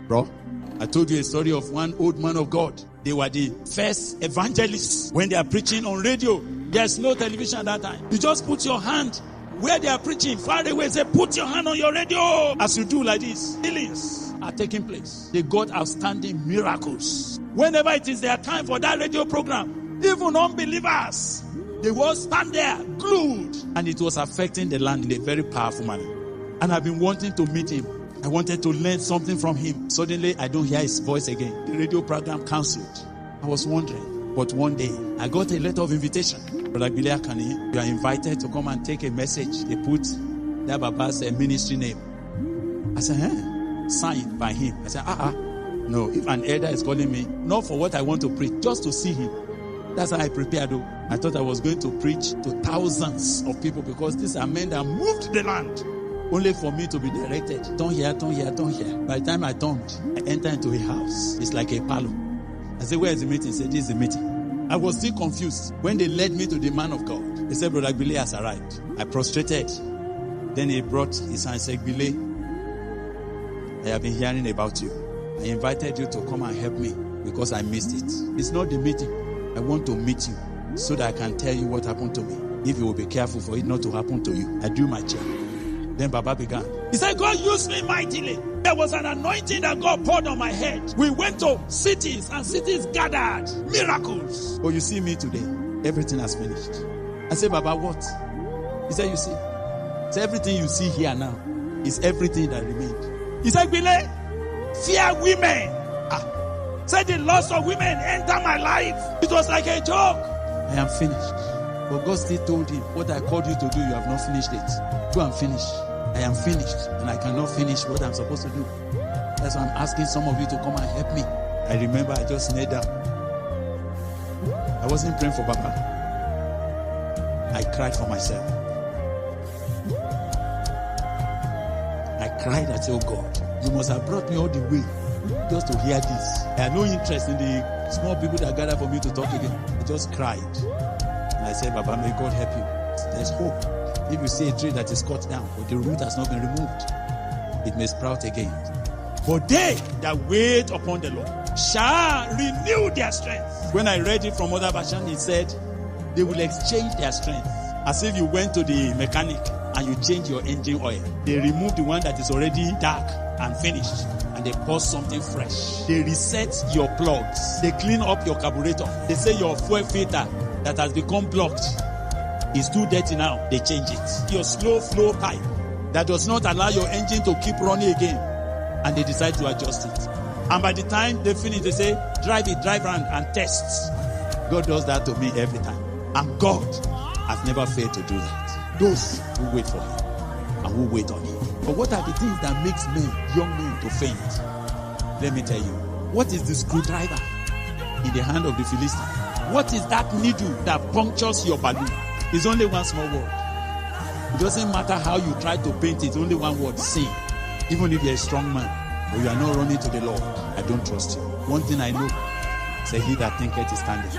Bro, I told you a story of one old man of God. They were the first evangelists. When they are preaching on radio, there's no television at that time. You just put your hand where they are preaching, far away, say, put your hand on your radio. As you do like this, healings are taking place. They got outstanding miracles. Whenever it is their time for that radio program, even unbelievers, they will stand there, glued. And it was affecting the land in a very powerful manner. And I've been wanting to meet him. I wanted to learn something from him. Suddenly, I don't hear his voice again. The radio program cancelled. I was wondering. But one day, I got a letter of invitation. Brother Billy Akani, you are invited to come and take a message. They put that Baba's ministry name. I said, signed by him. I said, no, if an elder is calling me, not for what I want to preach, just to see him. That's how I prepared. I thought I was going to preach to thousands of people because these are men that moved the land. Only for me to be directed. Turn here, turn here, turn here. By the time I turned, I entered into a house. It's like a parlor. I said, where is the meeting? He said, this is the meeting. I was still confused. When they led me to the man of God, he said, Brother Billy has arrived. I prostrated. Then he brought his hand and said, Billy, I have been hearing about you. I invited you to come and help me because I missed it. It's not the meeting. I want to meet you so that I can tell you what happened to me. If you will be careful for it not to happen to you. I do my job. Then Baba began. He said, God used me mightily. There was an anointing that God poured on my head. We went to cities and cities gathered. Miracles. But you see me today. Everything has finished. I said, Baba, what? He said, you see. So everything you see here now is everything that remained. He said, Billy, fear women. Said the loss of women enter my life. It was like a joke. I am finished. But God still told him, what I called you to do, you have not finished it. Go and finish. I am finished and I cannot finish what I'm supposed to do. That's why I'm asking some of you to come and help me. I remember I just knelt down. I wasn't praying for Baba. I cried for myself. I cried. I said, oh God, you must have brought me all the way just to hear this. I had no interest in the small people that gather for me to talk again. I just cried. And I said, Baba, may God help you. There's hope. If you see a tree that is cut down, but the root has not been removed, it may sprout again. But they that wait upon the Lord shall renew their strength. When I read it from other version, it said, they will exchange their strength. As if you went to the mechanic and you change your engine oil. They remove the one that is already dark and finished, and they pour something fresh. They reset your plugs. They clean up your carburetor. They say your fuel filter that has become blocked is too dirty now. They change it. Your slow flow pipe that does not allow your engine to keep running again, and they decide to adjust it. And by the time they finish, they say, drive around and test. God does that to me every time. And God has never failed to do that. Those who wait for him and who wait on him. But what are the things that makes young men to faint? Let me tell you. What is the screwdriver in the hand of the Philistine? What is that needle that punctures your balloon? It's only one small word. It doesn't matter how you try to paint it, only one word, sin. Even if you're a strong man, but you are not running to the Lord, I don't trust you. One thing I know, say he that thinketh is standing.